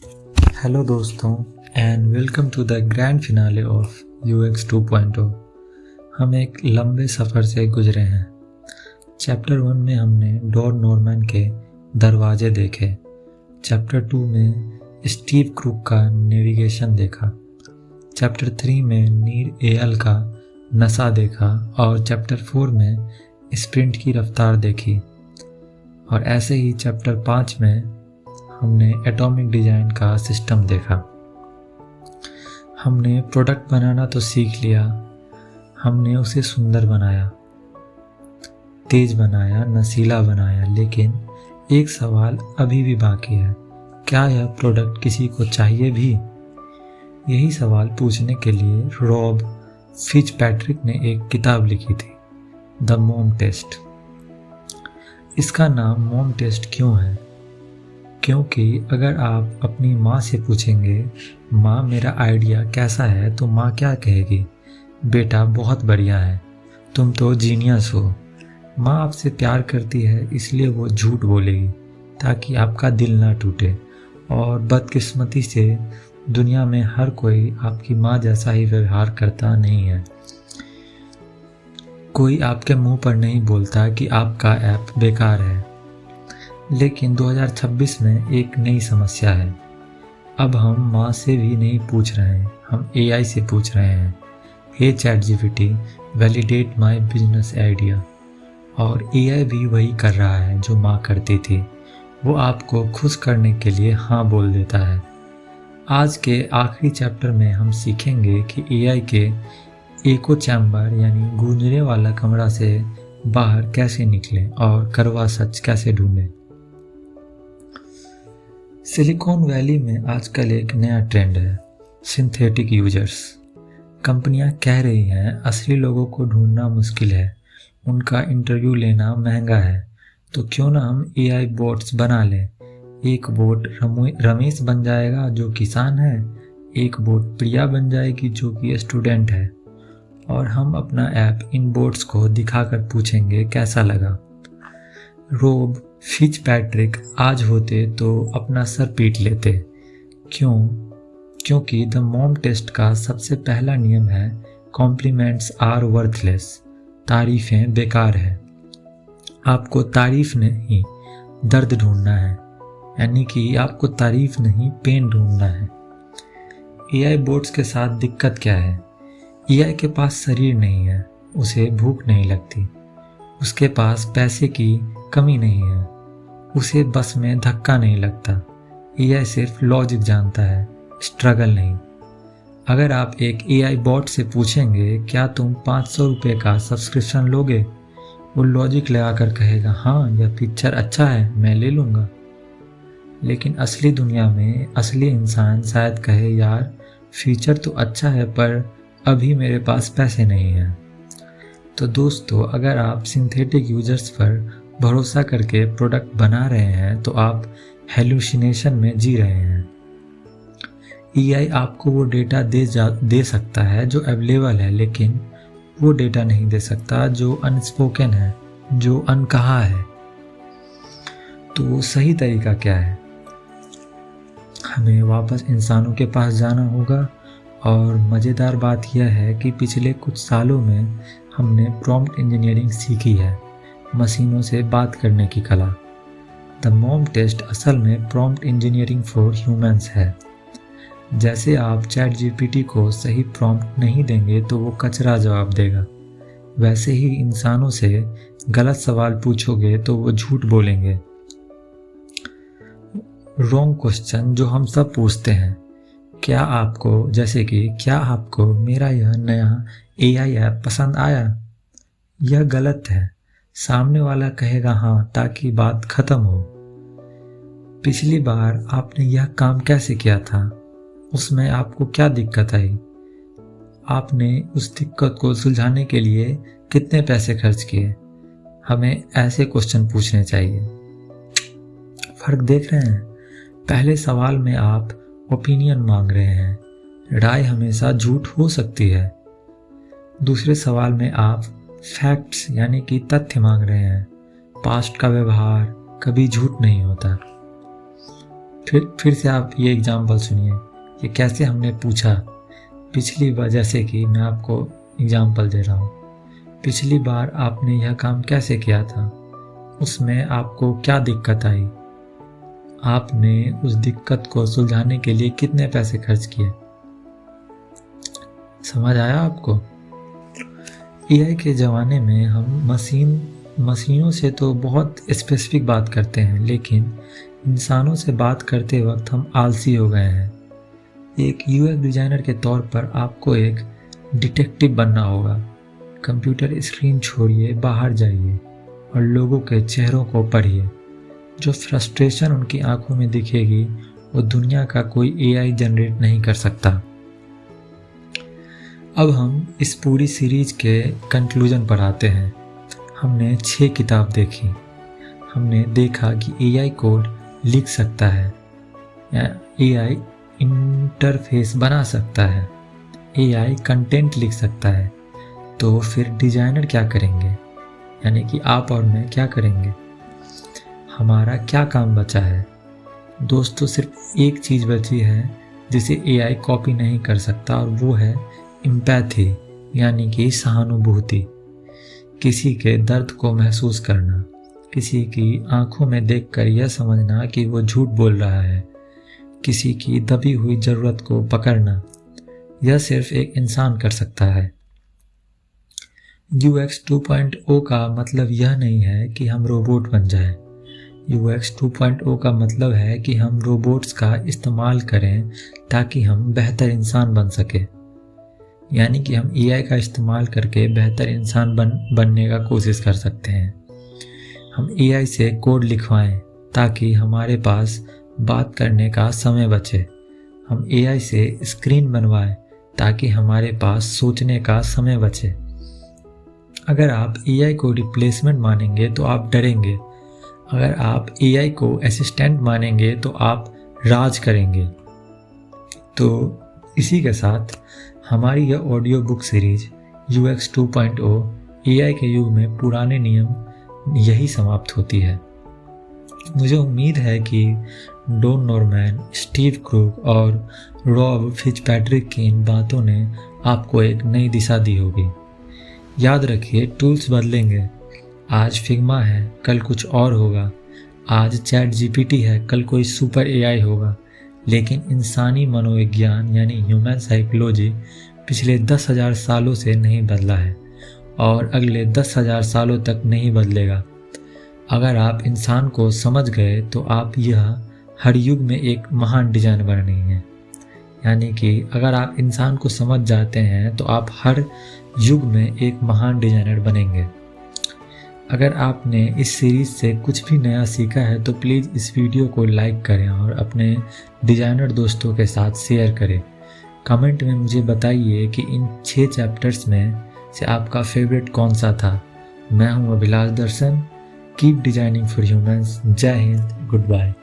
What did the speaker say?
Hello दोस्तों and welcome to the grand finale of UX 2.0। हम एक लंबे सफ़र से गुजरे हैं। चैप्टर 1 में हमने डॉन नॉर्मन के दरवाजे देखे, चैप्टर 2 में स्टीव क्रूक का नेविगेशन देखा, चैप्टर 3 में नीर एयल का नशा देखा और चैप्टर 4 में स्प्रिंट की रफ्तार देखी। और ऐसे ही चैप्टर 5 में हमने एटॉमिक डिज़ाइन का सिस्टम देखा। हमने प्रोडक्ट बनाना तो सीख लिया, हमने उसे सुंदर बनाया, तेज बनाया, नशीला बनाया, लेकिन एक सवाल अभी भी बाकी है, क्या यह प्रोडक्ट किसी को चाहिए भी? यही सवाल पूछने के लिए रॉब फिट्जपैट्रिक ने एक किताब लिखी थी, द मॉम टेस्ट। इसका नाम मॉम टेस्ट क्यों है? क्योंकि अगर आप अपनी माँ से पूछेंगे, माँ मेरा आइडिया कैसा है, तो माँ क्या कहेगी? बेटा बहुत बढ़िया है, तुम तो जीनियस हो। माँ आपसे प्यार करती है इसलिए वो झूठ बोलेगी ताकि आपका दिल ना टूटे। और बदकिस्मती से दुनिया में हर कोई आपकी माँ जैसा ही व्यवहार करता नहीं है। कोई आपके मुंह पर नहीं बोलता कि आपका ऐप बेकार है। लेकिन 2026 में एक नई समस्या है। अब हम माँ से भी नहीं पूछ रहे हैं, हम AI से पूछ रहे हैं, हे ChatGPT validate my business idea. और AI भी वही कर रहा है जो माँ करती थी, वो आपको खुश करने के लिए हाँ बोल देता है। आज के आखिरी चैप्टर में हम सीखेंगे कि AI के एको चैम्बर यानी गूंजने वाला कमरा से बाहर कैसे निकलें और कड़वा सच कैसे ढूंढें। सिलिकॉन वैली में आजकल एक नया ट्रेंड है, सिंथेटिक यूजर्स। कंपनियां कह रही हैं असली लोगों को ढूंढना मुश्किल है, उनका इंटरव्यू लेना महंगा है, तो क्यों ना हम AI बोट्स बना लें। एक बोट रमेश बन जाएगा जो किसान है, एक बोट प्रिया बन जाएगी जो कि स्टूडेंट है, और हम अपना ऐप इन बोट्स को दिखाकर पूछेंगे कैसा लगा। रॉब फिट्जपैट्रिक आज होते तो अपना सर पीट लेते। क्योंकि द मॉम टेस्ट का सबसे पहला नियम है कॉम्प्लीमेंट्स आर वर्थलेस, तारीफें बेकार है। आपको तारीफ नहीं दर्द ढूंढना है, यानी कि आपको तारीफ नहीं पेन ढूंढना है। AI बोट्स के साथ दिक्कत क्या है? AI के पास शरीर नहीं है, उसे भूख नहीं लगती, उसके पास पैसे की कमी नहीं है, उसे बस में धक्का नहीं लगता। AI सिर्फ लॉजिक जानता है, स्ट्रगल नहीं। अगर आप एक AI बॉट से पूछेंगे क्या तुम 500 रुपये का सब्सक्रिप्शन लोगे, वो लॉजिक लगाकर कहेगा हाँ, यह पिक्चर अच्छा है, मैं ले लूँगा। लेकिन असली दुनिया में असली इंसान शायद कहे यार फीचर तो अच्छा है पर अभी मेरे पास पैसे नहीं हैं। तो दोस्तों, अगर आप सिंथेटिक यूजर्स पर भरोसा करके प्रोडक्ट बना रहे हैं तो आप हेलुसिनेशन में जी रहे हैं। AI आपको वो डेटा दे सकता है जो अवेलेबल है, लेकिन वो डेटा नहीं दे सकता जो अनस्पोकन है, जो अनकहा है। तो सही तरीका क्या है? हमें वापस इंसानों के पास जाना होगा। और मज़ेदार बात यह है कि पिछले कुछ सालों में हमने प्रॉम्प्ट इंजीनियरिंग सीखी है, मशीनों से बात करने की कला। द मॉम टेस्ट असल में प्रॉम्प्ट इंजीनियरिंग फॉर ह्यूमंस है। जैसे आप ChatGPT को सही प्रॉम्प्ट नहीं देंगे तो वो कचरा जवाब देगा, वैसे ही इंसानों से गलत सवाल पूछोगे तो वो झूठ बोलेंगे। रॉन्ग क्वेश्चन जो हम सब पूछते हैं, क्या आपको मेरा यह नया AI ऐप पसंद आया? यह गलत है। सामने वाला कहेगा हाँ ताकि बात खत्म हो। पिछली बार आपने यह काम कैसे किया था? उसमें आपको क्या दिक्कत आई? आपने उस दिक्कत को सुलझाने के लिए कितने पैसे खर्च किए? हमें ऐसे क्वेश्चन पूछने चाहिए। फर्क देख रहे हैं? पहले सवाल में आप ओपिनियन मांग रहे हैं, राय हमेशा झूठ हो सकती है। दूसरे सवाल में आप फैक्ट्स यानी कि तथ्य मांग रहे हैं, पास्ट का व्यवहार कभी झूठ नहीं होता। फिर से आप ये एग्जाम्पल सुनिए, ये कैसे हमने पूछा। पिछली बार, जैसे कि मैं आपको एग्जाम्पल दे रहा हूँ, पिछली बार आपने यह काम कैसे किया था, उसमें आपको क्या दिक्कत आई, आपने उस दिक्कत को सुलझाने के लिए कितने पैसे खर्च किए। समझ आया आपको? एआई के ज़माने में हम मशीनों से तो बहुत स्पेसिफिक बात करते हैं, लेकिन इंसानों से बात करते वक्त हम आलसी हो गए हैं। एक यूएक्स डिज़ाइनर के तौर पर आपको एक डिटेक्टिव बनना होगा। कंप्यूटर स्क्रीन छोड़िए, बाहर जाइए और लोगों के चेहरों को पढ़िए। जो फ्रस्ट्रेशन उनकी आंखों में दिखेगी वो दुनिया का कोई एआई जनरेट नहीं कर सकता। अब हम इस पूरी सीरीज के कंक्लूजन पर आते हैं। हमने 6 किताब देखी। हमने देखा कि एआई कोड लिख सकता है, एआई इंटरफेस बना सकता है, एआई कंटेंट लिख सकता है। तो फिर डिज़ाइनर क्या करेंगे, यानी कि आप और मैं क्या करेंगे? हमारा क्या काम बचा है? दोस्तों, सिर्फ एक चीज़ बची है जिसे एआई कॉपी नहीं कर सकता, और वो है एम्पैथी, यानी कि सहानुभूति। किसी के दर्द को महसूस करना, किसी की आंखों में देखकर यह समझना कि वो झूठ बोल रहा है, किसी की दबी हुई ज़रूरत को पकड़ना, यह सिर्फ एक इंसान कर सकता है। UX 2.0 का मतलब यह नहीं है कि हम रोबोट बन जाएं। UX 2.0 का मतलब है कि हम रोबोट्स का इस्तेमाल करें ताकि हम बेहतर इंसान बन सके, यानी कि हम एआई का इस्तेमाल करके बेहतर इंसान बनने का कोशिश कर सकते हैं। हम एआई से कोड लिखवाएं ताकि हमारे पास बात करने का समय बचे। हम एआई से स्क्रीन बनवाएं ताकि हमारे पास सोचने का समय बचे। अगर आप एआई को रिप्लेसमेंट मानेंगे तो आप डरेंगे। अगर आप एआई को असिस्टेंट मानेंगे तो आप राज करेंगे। तो इसी के साथ हमारी यह audio book series UX 2.0 AI के युग में पुराने नियम यही समाप्त होती है। मुझे उम्मीद है कि डॉन नॉर्मैन, स्टीव क्रूग और रॉब फिट्जपैट्रिक की इन बातों ने आपको एक नई दिशा दी होगी। याद रखिए, टूल्स बदलेंगे। आज फिग्मा है, कल कुछ और होगा। आज चैट जीपीटी है, कल कोई सुपर एआई होगा। लेकिन इंसानी मनोविज्ञान यानी ह्यूमन साइकोलॉजी पिछले 10,000 सालों से नहीं बदला है और अगले 10,000 सालों तक नहीं बदलेगा। अगर आप इंसान को समझ गए तो आप यह हर युग में एक महान डिजाइनर बनेंगे। यानी कि अगर आप इंसान को समझ जाते हैं तो आप हर युग में एक महान डिजाइनर बनेंगे। अगर आपने इस सीरीज़ से कुछ भी नया सीखा है तो प्लीज़ इस वीडियो को लाइक करें और अपने डिजाइनर दोस्तों के साथ शेयर करें। कमेंट में मुझे बताइए कि इन 6 चैप्टर्स में से आपका फेवरेट कौन सा था। मैं हूं Abhilash Darshan. Keep designing for humans. जय हिंद, गुड बाय।